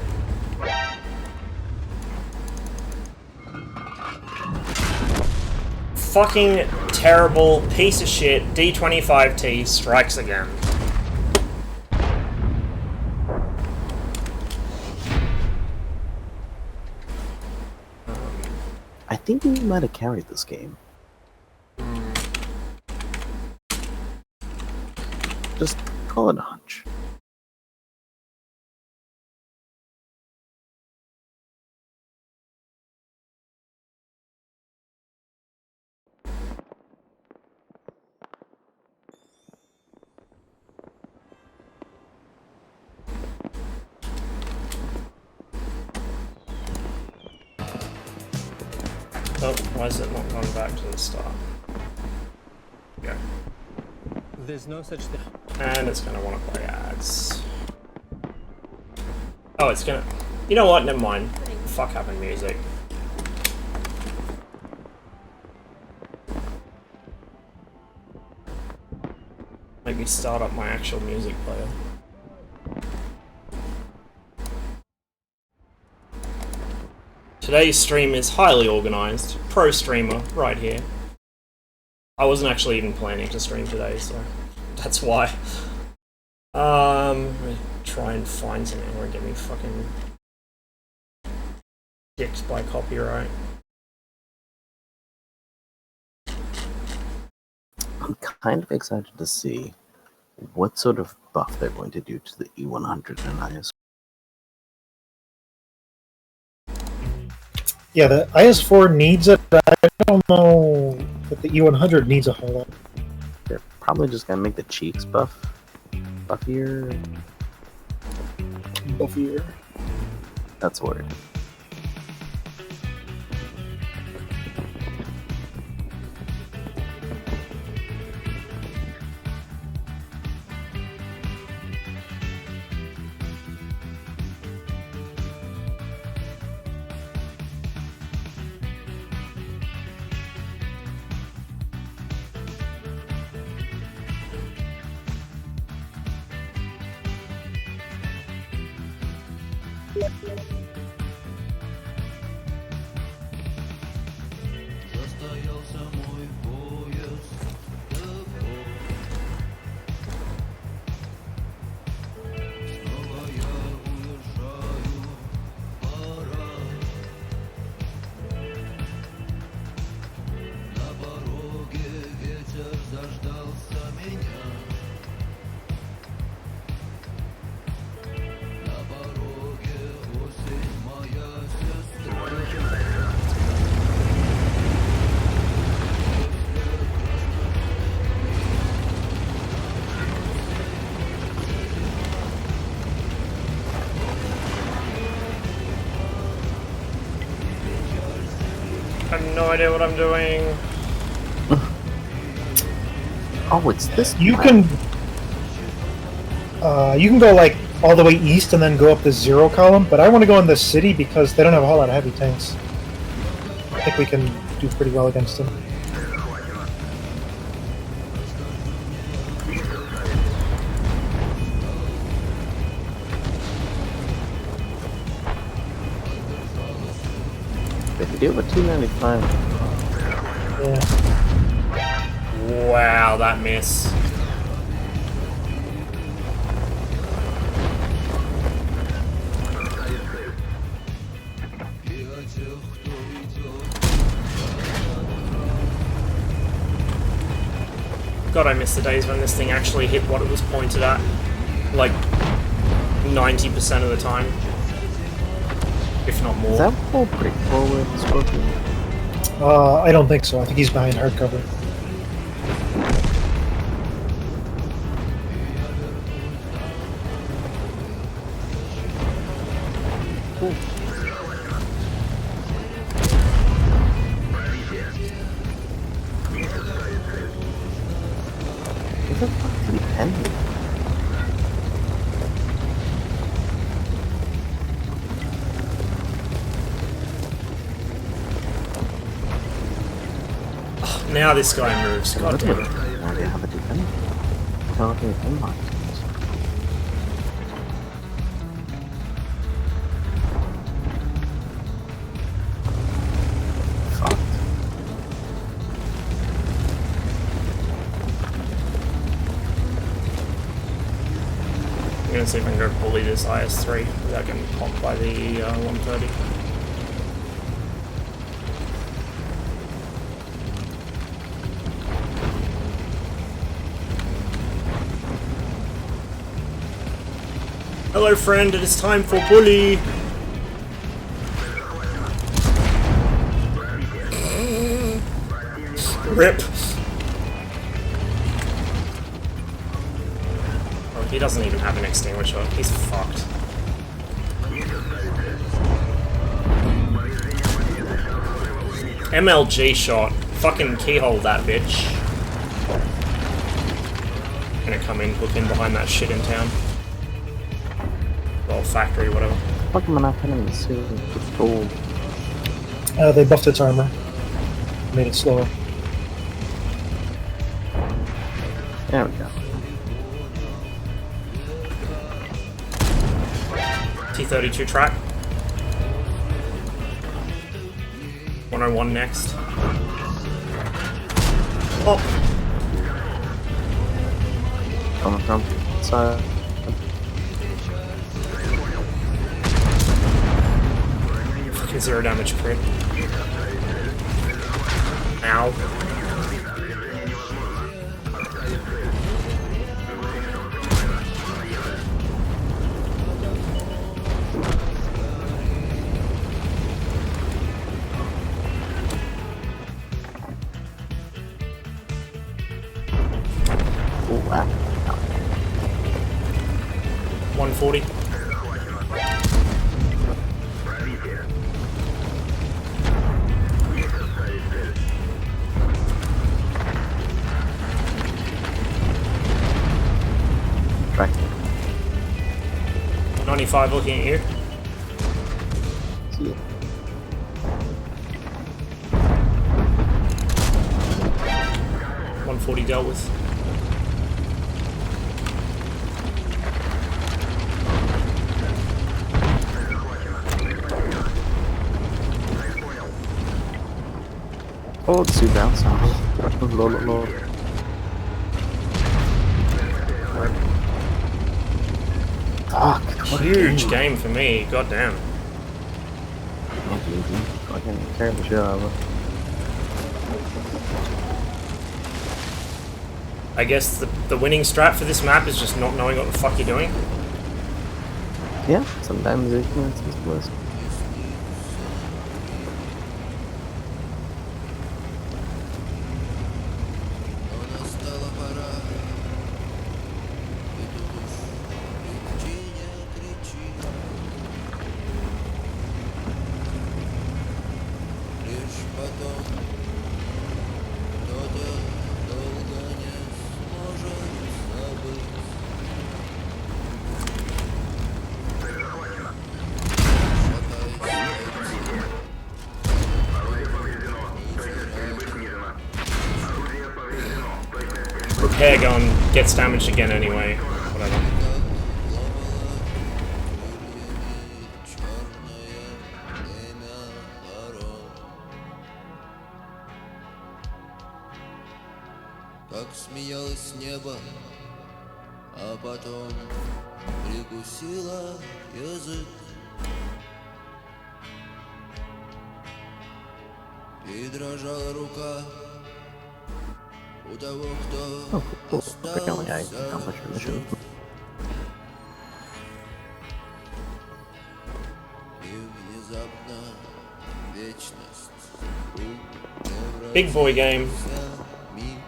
Fucking terrible piece of shit D25T strikes again. I think we might have carried this game. Just call it a hunch. Oh, why is it not going back to the start? Go. There's no such thing. And it's gonna want to play ads. Oh, it's gonna... You know what? Never mind. Fuck happened music. Make me start up my actual music player. Today's stream is highly organised. Pro streamer, right here. I wasn't actually even planning to stream today, so that's why. Let me try and find something where it get me fucking dicked by copyright. I'm kind of excited to see what sort of buff they're going to do to the E100 and IS. Yeah, the IS4 needs it, but I don't know that the E100 needs a whole lot. They're probably just gonna make the cheeks buffier. Buffier. That's a word. I have no idea what I'm doing. Oh, it's this. You can go like all the way east and then go up the zero column, but I want to go in the city because they don't have a whole lot of heavy tanks. I think we can do pretty well against them. They could do it with 295. Yeah. Wow, that miss. God, I miss the days when this thing actually hit what it was pointed at. Like, 90% of the time. If not more. Is that whole break forward spoken? I don't think so. I think he's behind hardcover. Is it fucking pending? Now this guy moves. God damn it. Now they have a defender. Tell me inbox. gonna see if I can go bully this IS-3 without getting popped by the 130. Hello friend, it is time for bully! RIP! Oh, he doesn't even have an extinguisher. He's fucked. MLG shot. Fucking keyhole that bitch. Gonna come in, hook in behind that shit in town. Well, factory, whatever. Fuck am I not hitting the suit? It's gold. They buffed its armor. Made it slower. There we go. T-32 track. 101 next. Oh! Coming from side. Fucking 0 damage crit. Ow. Oh, wow. 140. Back. 95 looking at you. See ya. 140 dealt with. Oh, the suit bounce. Low, low, low. Fuck. Huge game for me, goddamn. Fucking carry the shit out of it. I guess the winning strat for this map is just not knowing what the fuck you're doing. Yeah, sometimes ignorance is bliss. Repair gun gets damaged again anyway. Whatever. Как смеялось небо, а потом прикусила язык. И дрожала рука у того, кто Apparently I остался accomplished the mission. жив. И внезапно вечность вдруг Big boy game. превратился в миг.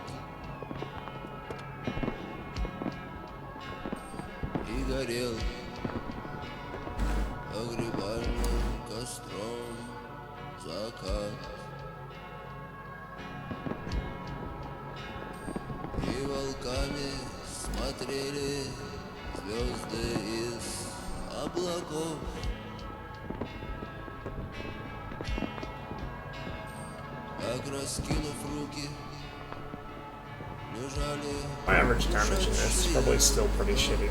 И горел погребальным костром закат. И волками смотрели звезды из облаков. Как раскинув руки, лежали My average damage in this is probably still pretty shitty.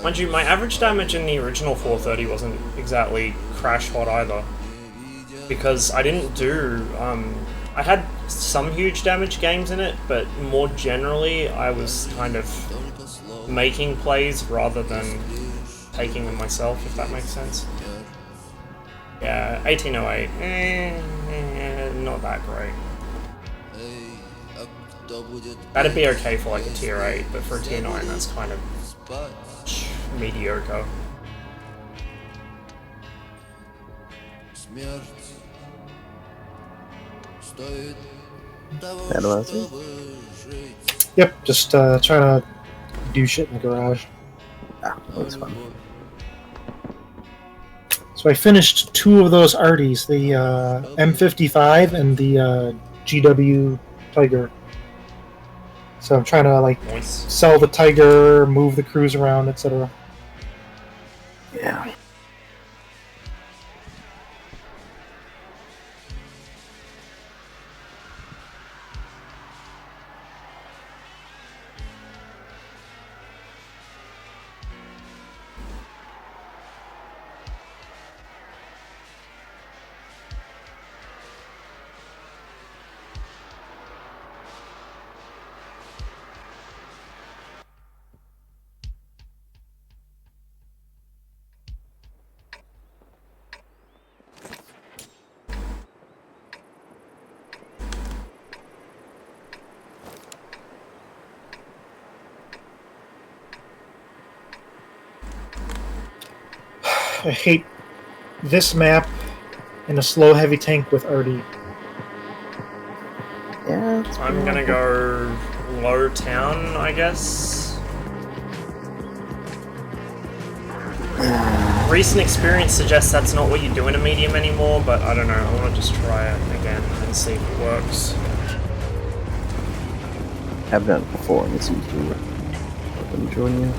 Mind you, my average damage in the original 430 wasn't exactly crash hot either. Because I didn't do, I had some huge damage games in it, but more generally, I was kind of making plays rather than taking them myself, if that makes sense. Yeah, 1808, not that great. Эй, а кто будет That'd be okay for like a tier 8, but for a tier 9, that's kind of спать? mediocre. Смерть стоит того, That was it. чтобы жить. Yep, just trying to do shit in the garage. Ah, that was fun. So I finished 2 of those arties, the M55 and the GW Tiger. So I'm trying to like Nice. sell the Tiger, move the crews around, etc. Yeah. I hate this map in a slow heavy tank with arty. Yeah. It's I'm gonna go low town, I guess. Recent experience suggests that's not what you do in a medium anymore, but I don't know. I want to just try it again and see if it works. I've done it before, and it seems to work. I'm enjoying you.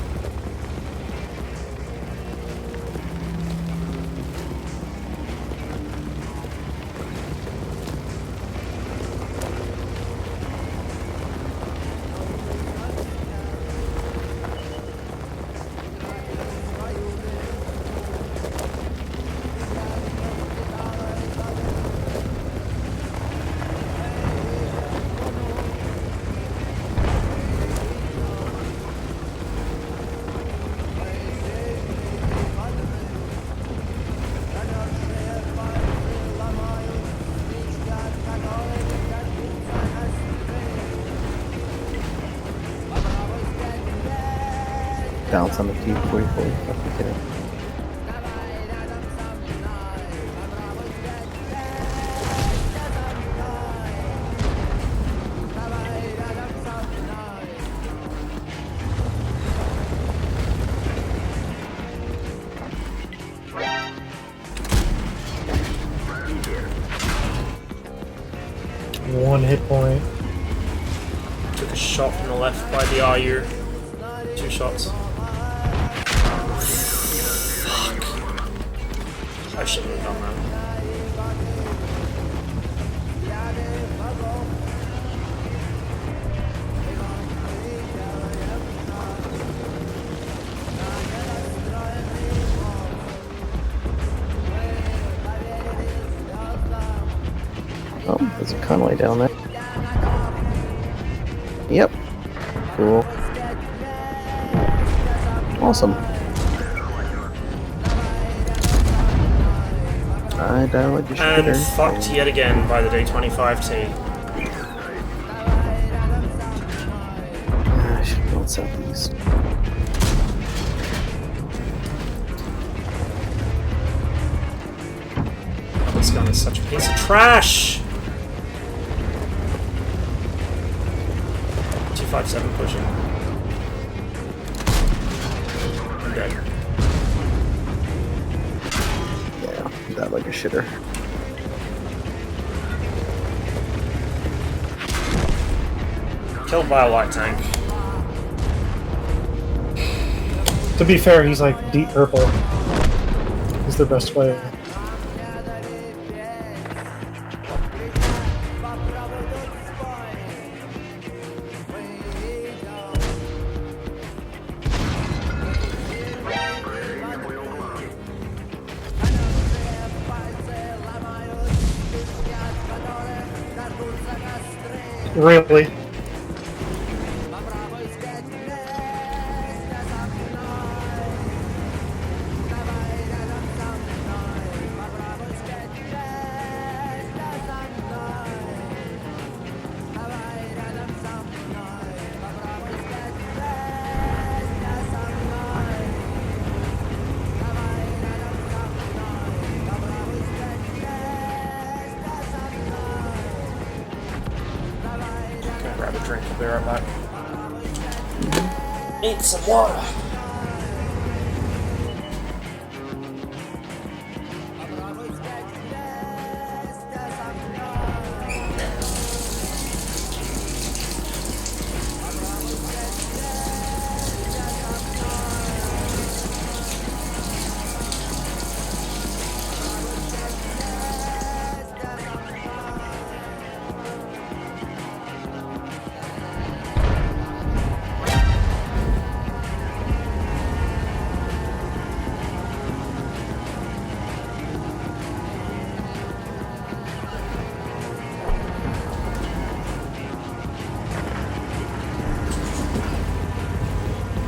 Bounce on the T-44. Fucking kidding. One hit point. Took a shot from the left by the RU. 2 shots. Fuck. I shouldn't have done that. Oh, there's a Conway down there. Yep. Cool. Awesome. I died your And shitter. fucked yet again by the D25T. I should have gone southeast. This gun is such a piece of trash! 257 pushing. I'm dead. Yeah, died like a shitter. Killed by a light tank. To be fair, he's like deep purple. He's their best player. Really? Gonna grab a drink, I'll be right back. Need some water.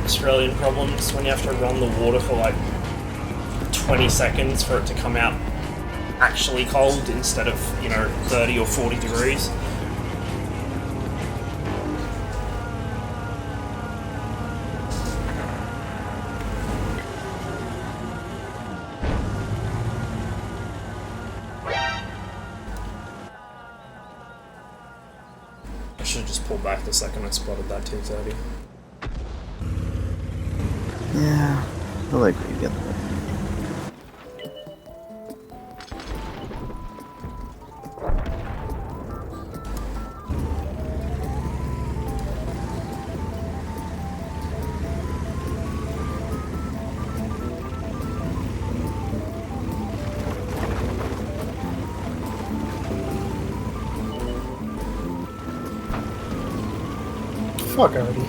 Australian problems when you have to run the water for like 20 seconds for it to come out actually cold instead of, 30 or 40 degrees. I should have just pulled back the second I spotted that 230. Yeah, I like where you get that. Fuck Artie.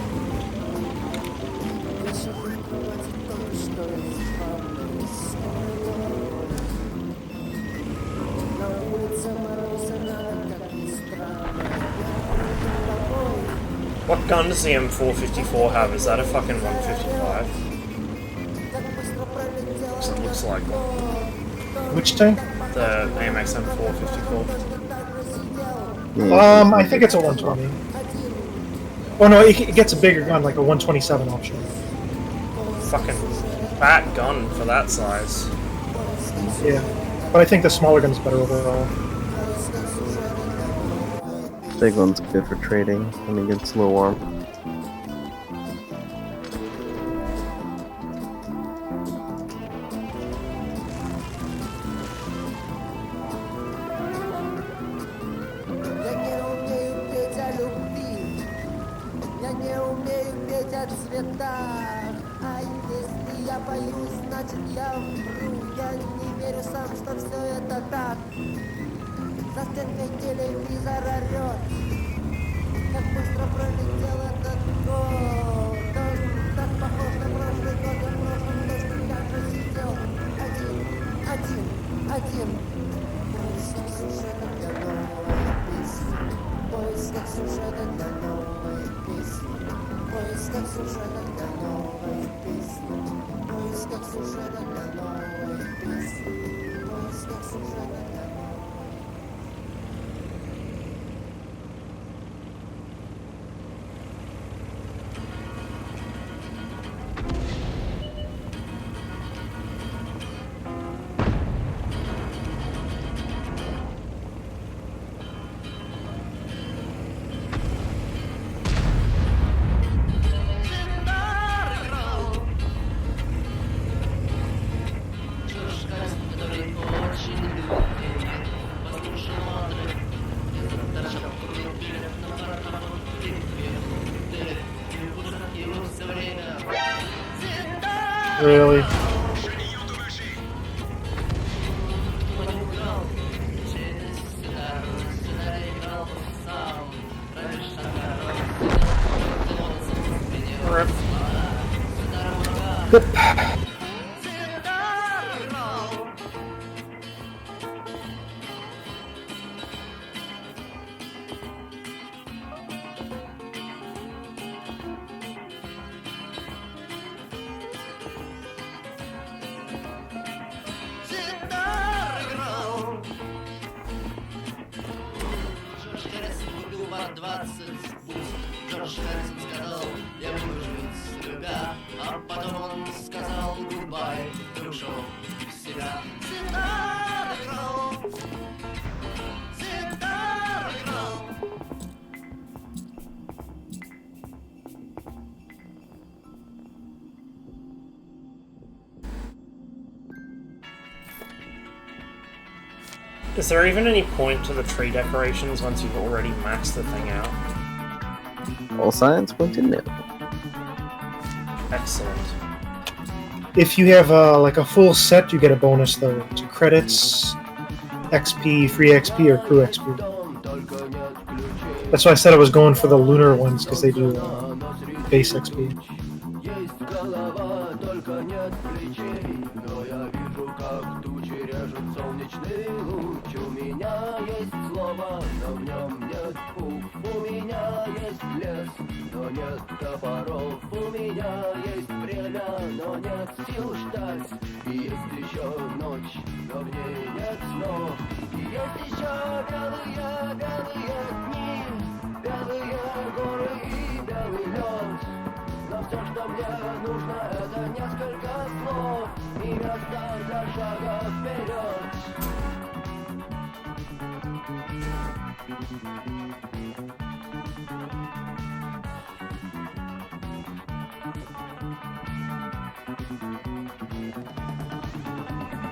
What gun does the M454 have? Is that a fucking 155? It looks like one. Which tank? The AMX M454. Yeah, I think it's a 120. Oh no, it gets a bigger gun, like a 127 option. Fucking fat gun for that size. Yeah, but I think the smaller gun's better overall. big one's good for trading when it gets a little warm. Really? тебя, а потом он сказал гудбай, пришел в себя. Всегда играл, всегда играл. Is there even any point to the tree decorations once you've already maxed the thing out? All signs point to nil. Excellent. If you have like a full set, you get a bonus though to credits, XP, free XP, or crew XP. That's why I said I was going for the lunar ones because they do base XP. Есть голова, только нет плечей. Но я вижу, как тучи режет солнечный луч. У меня есть слово, но в нем нет букв. У меня есть лес, но нет топоров. У меня есть время, но нет сил ждать. И есть еще ночь, но в ней нет снов. И есть еще белые, белые дни, белые горы и белый лед. Но все, что мне нужно, это несколько слов и место для шага вперед.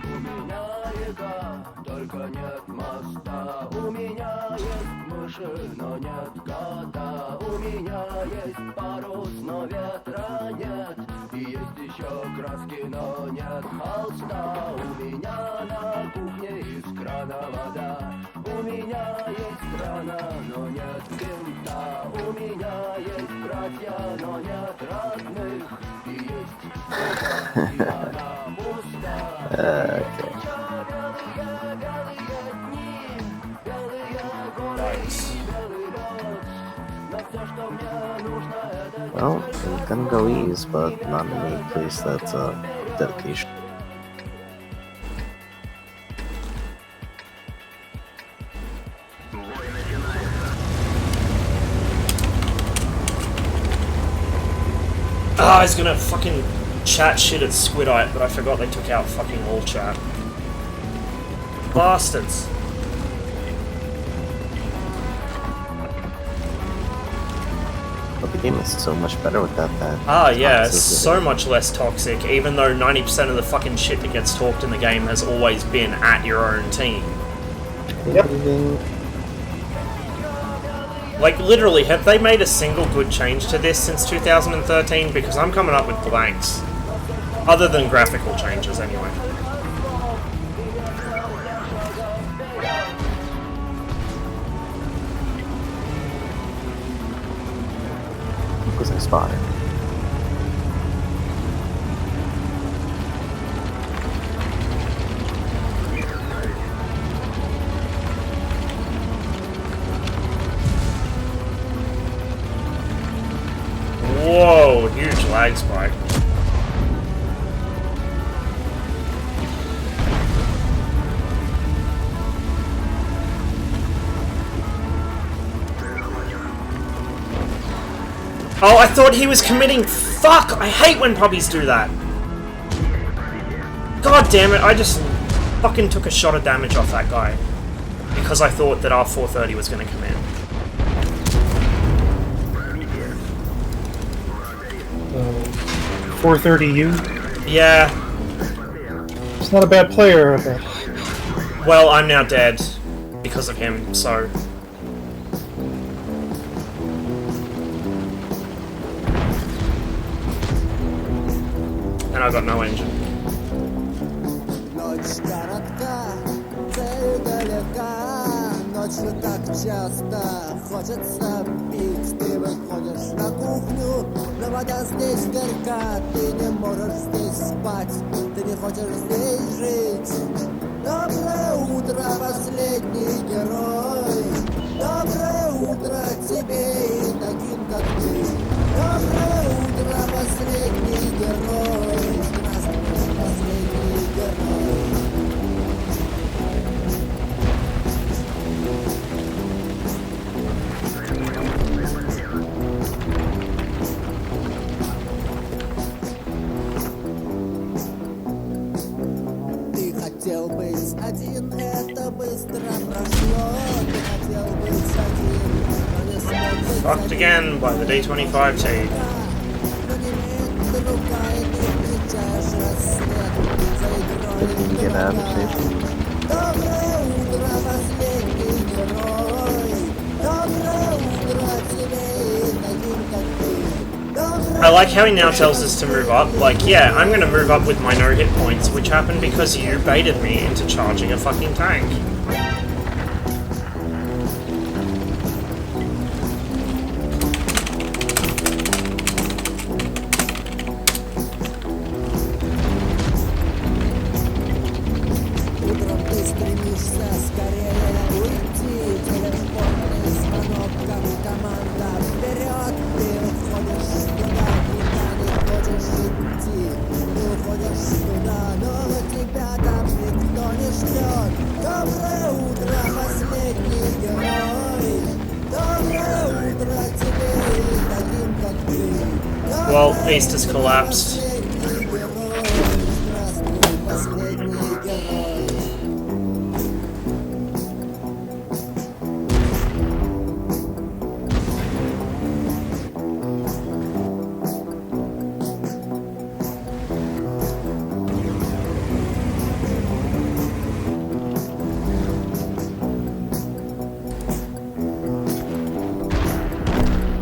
У меня река, только нет моста. У меня есть мыши, но нет кота. У меня есть парус, но ветра нет. И есть еще краски, но нет холста. У меня на кухне из крана вода. У меня есть крана, но нет винта. У меня есть братья, но нет родных. И есть вода, и она пуста. Well, I'm gonna go ease, but not in any place that's dedication. Ah, I was gonna fucking chat shit at Squidite, but I forgot they took out fucking all chat. Bastards. But the game is so much better with that. Ah, yeah, it's so much less toxic, even though 90% of the fucking shit that gets talked in the game has always been at your own team. Yep. Like, literally, have they made a single good change to this since 2013? Because I'm coming up with blanks. Other than graphical changes, anyway. Because I spotted. Whoa, huge lag spike. Oh, I thought he was committing. Fuck! I hate when puppies do that. God damn it! I just fucking took a shot of damage off that guy because I thought that our 430 was going to come in. 430U. Yeah. It's not a bad player, but Well, I'm now dead because of him. So. And I got no engine. Ночь коротка, цель далека. Ночью так часто хочется пить. Ты выходишь на кухню, но вода здесь горька. Ты не можешь здесь спать, ты не хочешь здесь жить. Доброе утро, последний герой. Доброе утро тебе и таким, как ты. Доброе утро, последний герой. Здравствуй, последний герой. хотел быть один, это быстро прошло. Ты хотел быть один, но не смог быть Fucked again by the D25 team. но не имеет рука, и ты встречаешь рассвет за игрой. Did you get out of the station? Доброе утро, последний герой. Доброе утро тебе, таким как ты. I like how he now tells us to move up. Like, yeah, I'm gonna move up with my no hit points, which happened because you baited me into charging a fucking tank. Утром ты стремишься скорее уйти. Телефонный звонок, как команда вперед. Ты уходишь туда, куда не хочешь идти. Ты уходишь туда, но тебя там никто не ждет. Доброе утро, последний герой. Доброе утро тебе, таким как ты. Well, East has collapsed. Последний герой. Здравствуй, последний герой.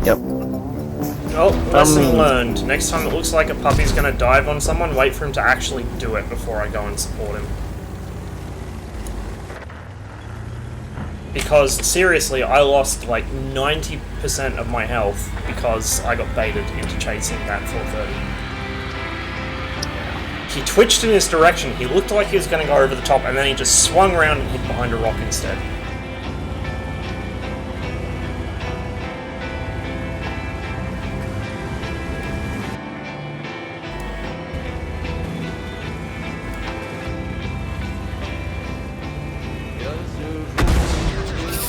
Yep. Oh, lesson learned. Next time it looks like a puppy's gonna dive on someone, wait for him to actually do it before I go and support him. Because, seriously, I lost like 90% of my health because I got baited into chasing that 430. He twitched in his direction, he looked like he was gonna go over the top, and then he just swung around and hit behind a rock instead.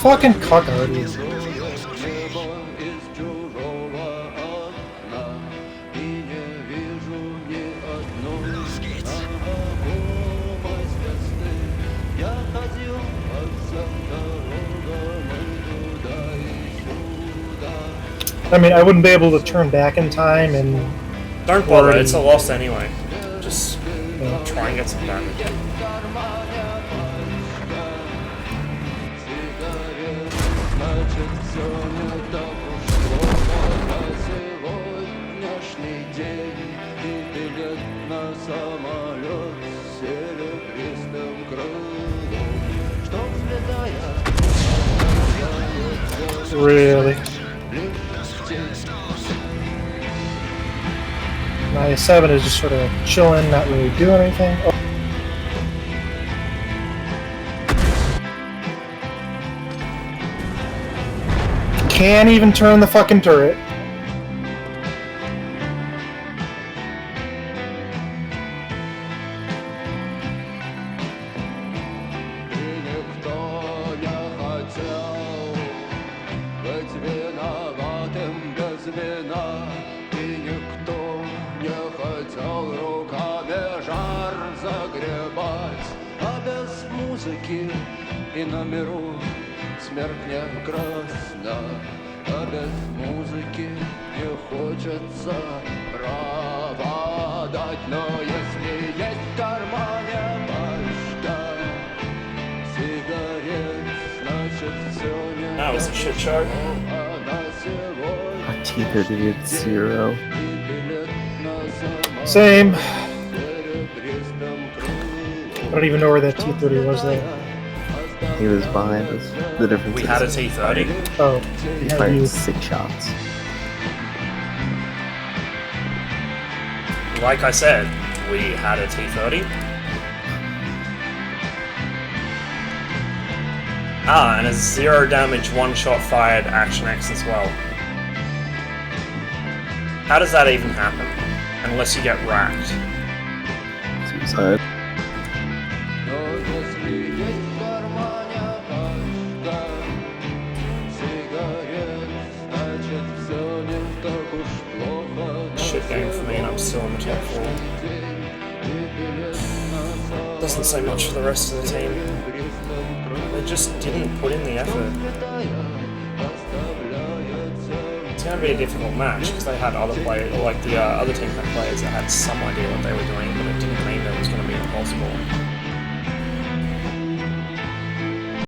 Fucking cockhardy. из чужого окна и не вижу ни одной знакомой звезды. Я ходил по всем дорогам туда и сюда. I mean, I wouldn't be able to turn back in time, and Don't bother, it's a loss anyway. Just try and get some damage. Значит, все не так уж плохо на сегодняшний день. И билет на самолет с серебристым крылом, что взлетая really. My 7 is just sort of chilling, not really doing anything. Oh. Can't even turn the fucking turret. И никто не хотел быть виноватым без вина. И никто не хотел руками жар загребать. А без музыки и на миру смерть не красна. А без музыки не хочется пропадать. Но если есть в кармане пачка сигарет, значит все не That was a shit show. а на сегодня My T-30 at 0. и билет на самолет Same. серебристым крылом. I don't even know where that T-30 was there. He was behind us. The difference We is had a T30. Oh, he yeah, fired you. 6 shots. Like I said, we had a T30. Ah, and a 0 damage, 1 shot fired Action X as well. How does that even happen? Unless you get racked. Suicide. Но если есть в кармане пачка сигарет, значит все не так уж плохо. Shit game for me, and I'm still in the top 4. Doesn't say much for the rest of the team. They just didn't put in the effort. It's going to be a difficult match because they had other players, like the other team had players that had some idea what they were doing, but it didn't mean that it was going to be impossible.